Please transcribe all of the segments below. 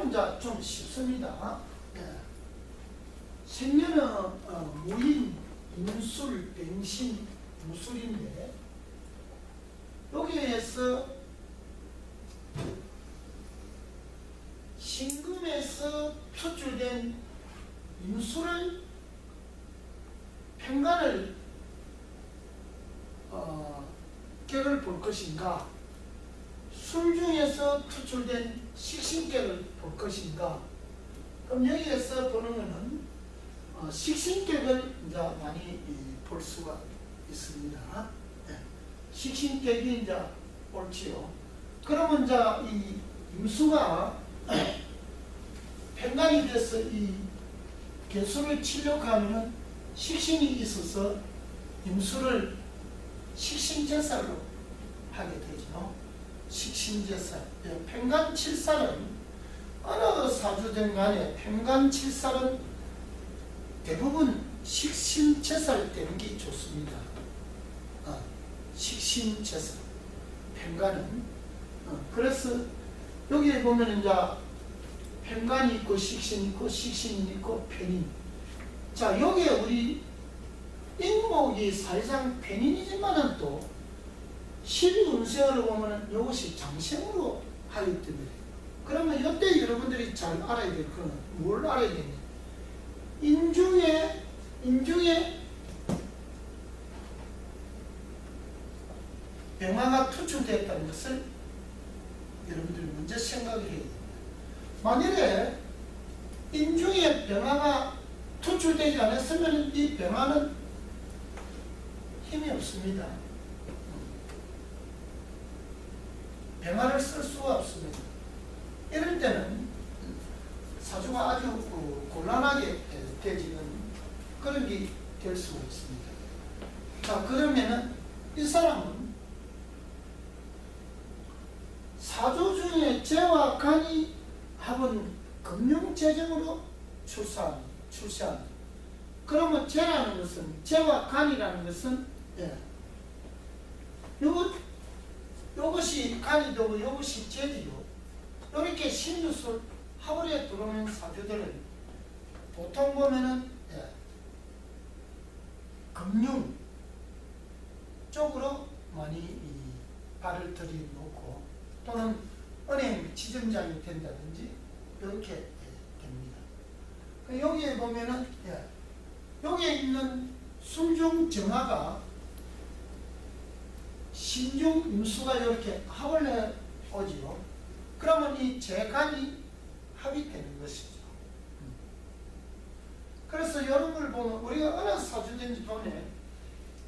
요거는 이제 좀 쉽습니다. 예. 생년은 무인, 인술, 뱅신, 무술인데 여기에서 신금에서 표출된 인술을 편간을 격을 볼 것인가, 술 중에서 표출된 식신격을 볼 것인가. 그럼 여기에서 보는 것은 식신격을 이제 많이 볼 수가 있습니다. 네. 식신격이 이제 옳지요. 그러면 이제 이 임수가 편간이 돼서 이 개수를 치려고 하면 식신이 있어서 임수를 식신제살로 하게 되죠. 식신제살. 예, 편간칠살은 어느 사주든 간에 편간칠살은 대부분 식신제살 되는 게 좋습니다. 식신제살. 편간은. 그래서 여기에 보면 이제 편간이 있고 식신이 있고 식신이 있고 편인. 자, 여기에 우리 인목이 사실상 편인이지만은 또 실운세어로 보면은 이것이 장생으로 하기 때문에, 그러면 이때 여러분들이 잘 알아야 될 거는 뭘 알아야 되냐? 인중에 병화가 투출되었다는 것을 여러분들이 먼저 생각을 해야 됩니다. 만일에 인중에 병화가 투출되지 않았으면 이 병화는 힘이 없습니다. 병화를 쓸 수가 없습니다. 이럴 때는 사주가 아주 곤란하게 되지는 그런 게 될 수가 있습니다. 자, 그러면은 이 사람은 사주 중에 재와 간이 합은 금융재정으로 출세한. 그러면 재라는 것은, 재와 간이라는 것은, 예, 요것이 간이 되고 요것이 재지요. 이렇게 신유술 합을에 들어오는 사주들은 보통 보면은, 예, 금융 쪽으로 많이 발을 들여놓고 또는 은행 지점장이 된다든지 이렇게 됩니다. 여기에 보면은, 예, 여기에 있는 순중 정화가 신중 임수가 이렇게 합을 해 오지요. 그러면 이 재간이 합이 되는 것이죠. 그래서 이런 걸 보면 우리가 어느 사주든지 보면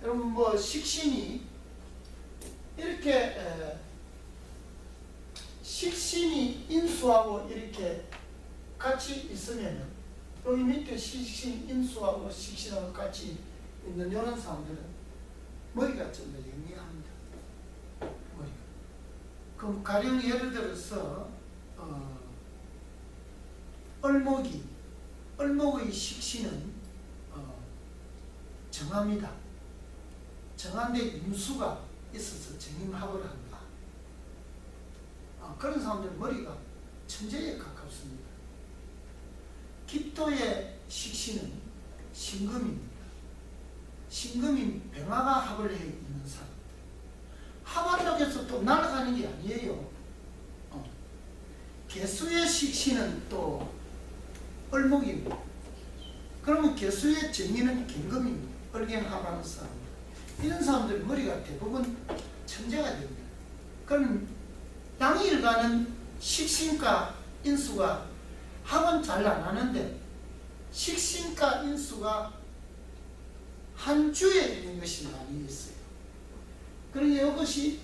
여러분 뭐 식신이 이렇게 식신이 인수하고 이렇게 같이 있으면은 여기 밑에 식신 인수하고 식신하고 같이 있는 이런 사람들은 머리가 좀 더 영리합니다. 머리가. 그럼 가령 예를 들어서 을목의 식신은 정합니다. 정한데 임수가 있어서 정임합을 한다. 그런 사람들은 머리가 천재에 가깝습니다. 기토의 식신은 신금입니다. 신금이 병화가 합을 해 있는 사람. 합한다고 해서 또 날아가는 게 아니에요. 개수의 식신은 또 을목입니다. 그러면 개수의 정의는 경금입니다. 을경합하는 사람. 이런 사람들 머리가 대부분 천재가 됩니다. 그럼 양일간은 식신과 인수가 합은 잘 안 하는데 식신과 인수가 한 주에 있는 것이 많이 있어요. 그러니까 이것이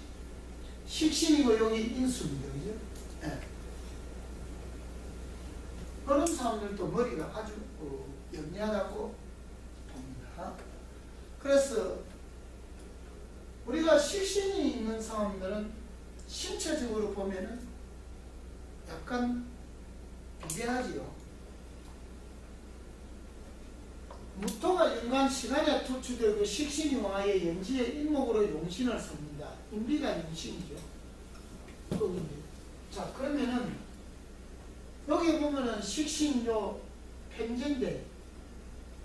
식신이고 여기 인수입니다. 그죠? 네. 그런 사람들도 머리가 아주 영리하다고 봅니다. 그래서 우리가 식신이 있는 사람들은 신체적으로 보면은 약간 비대하지요. 무토가 연간 시간에 투출되고 식신이 와의 연지에 인목으로 용신을 섭니다. 인비가 용신이죠. 자, 그러면은 여기 식신요 편제인데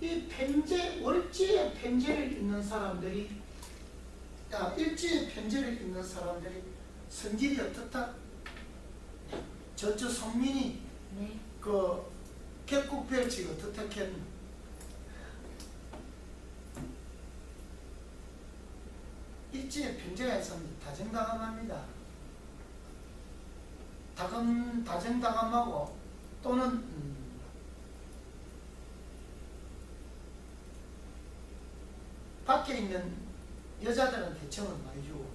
이 편제, 월지의 편제를 읽는 사람들이 일지의 편제를 읽는 사람들이 성질이 어떻다? 저쪽 성민이 네. 그 객국별치가 어떻게 했나? 일지의 편제가 있으면 다정다감합니다. 다정다감하고 또는 밖에 있는 여자들은 대청을 많이 주고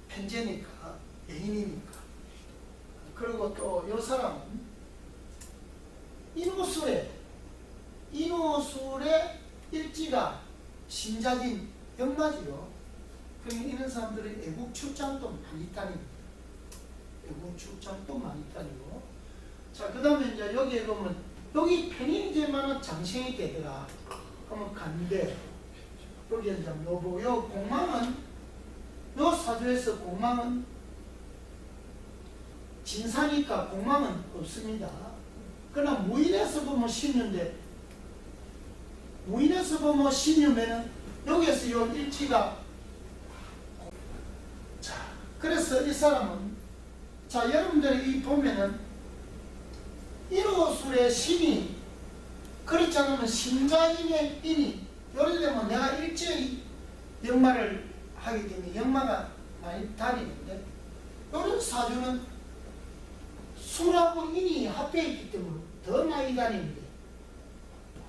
편제니까 애인이니까. 그리고 또 이 사람은 인호술의 일지가 신작인 역마지요. 그러니 이런 사람들은 애국 출장도 많이 다닙니다. 애국 출장도 많이 다니고. 자, 그 다음에 이제 여기에 보면 여기 편인제만은 장생이 되더라. 그러면 간대. 여기 이제 요 공망은 요 사주에서 공망은 진사니까 공망은 없습니다. 그러나 무인에서 보면 신유인데 무인에서 보면 신유면은 여기에서 요 일지가 자, 그래서 이 사람은 자, 여러분들이 이 보면은 인호술의 신이 그렇지 않으면 신자인의 인이 예를 들면 내가 일제히 역마를 하게 되면 역마가 많이 다니는데 이런 사주는 술하고 인이 합해 있기 때문에 더 많이 다니는데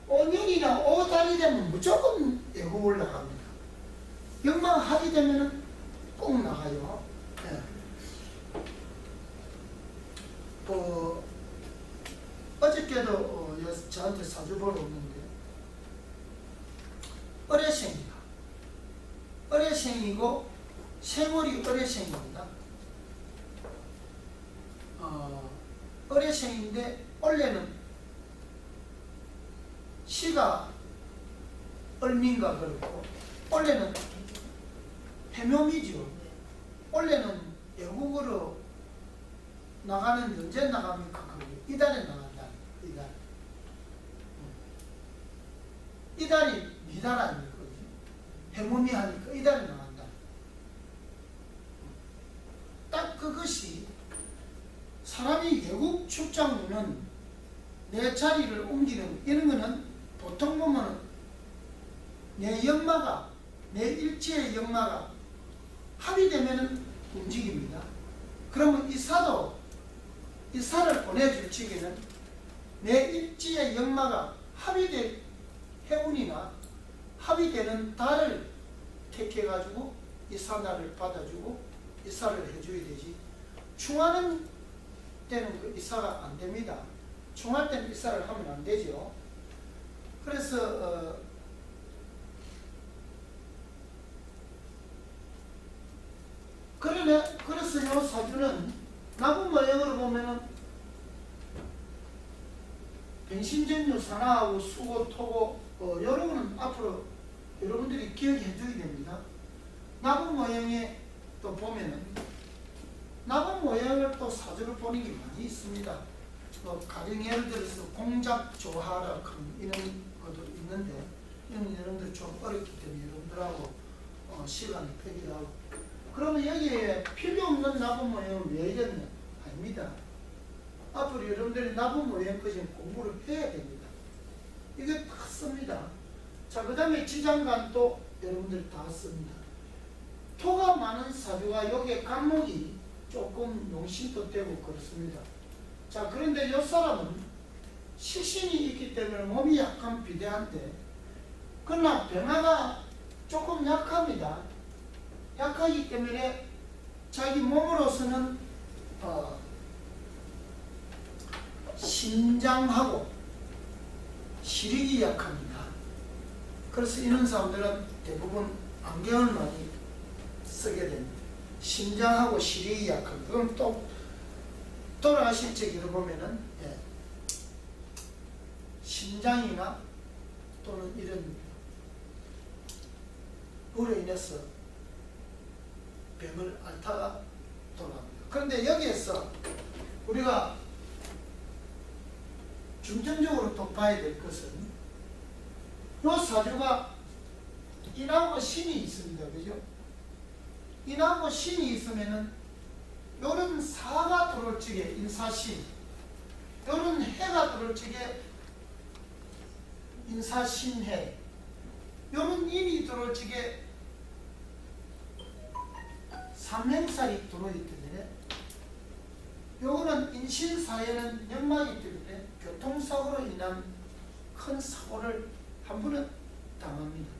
5년이나 5달이 되면 무조건 애고 올라갑니다. 역마가 하게 되면 꼭 나가요. 네. 어저께도 저한테 사주 보러 오는데 어뢰생이다. 어뢰생이고 생월이 어뢰생입니다. 어뢰생인데 원래는 시가 얼민가 그렇고 원래는 해묘미죠. 원래는 외국으로 나가는 언제 나갑니까? 그게 이달에 나간다. 이달이 미달 아닙니까? 해모미 하니까 이달에 나간다. 딱 그것이 사람이 외국 출장 오면 내 자리를 옮기는 이런 거는 보통 보면 내 역마가 내 일지의 역마가 합의되면 움직입니다. 그러면 이 사를 보내줄 적에는 내 일지의 역마가 합의될 해운이나 합의되는 달을 택해가지고 이 사날을 받아주고 이사를 해줘야 되지. 충하는 때는 그 이사가 안 됩니다. 충할 때는 이사를 하면 안 되죠. 그래서 그래서 이 사주는 나무 모양으로 보면은 변신전유 산화하고 수고 토고 이런 거는 앞으로 여러분들이 기억해 줘야 됩니다. 나무 모양에 또 보면은 나무 모양을 또 사주를 보는 게 많이 있습니다. 가령 예를 들어서 공작조하라 이런 것도 있는데 이런 여러분들 좀 어렵기 때문에 여러분들하고 시간을 폐기하고 그러면 여기에 필요 없는 나무 모양은 왜 이랬냐? 아닙니다. 앞으로 여러분들이 나무 모양까지 공부를 해야 됩니다. 이게 다 씁니다. 자, 그 다음에 지장간도 여러분들이 다 씁니다. 토가 많은 사주가 여기에 간목이 조금 용신도 되고 그렇습니다. 자, 그런데 이 사람은 식신이 있기 때문에 몸이 약간 비대한데 그러나 변화가 조금 약합니다. 약하기 때문에 자기 몸으로서는 신장하고 시력이 약합니다. 그래서 이런 사람들은 대부분 안경을 많이 쓰게 됩니다. 신장하고 시력이 약합니다. 그럼 또 돌아가실 적에 보면은 신장이나 또는 이런 으로 인해서 병을 앓다가 돌아갑니다. 그런데 여기에서 우리가 중점적으로 또 봐야 될 것은 요 사주가 인하고 신이 있습니다. 그죠? 인하고 신이 있으면은 요런 사가 들어올 적에 인사신, 요런 해가 들어올 적에 인사신해, 요런 인이 들어올 적에 삼행살이 들어오기 때문에 요거는 인신사에는 연막이기 때문에 교통사고로 인한 큰 사고를 한 번은 당합니다.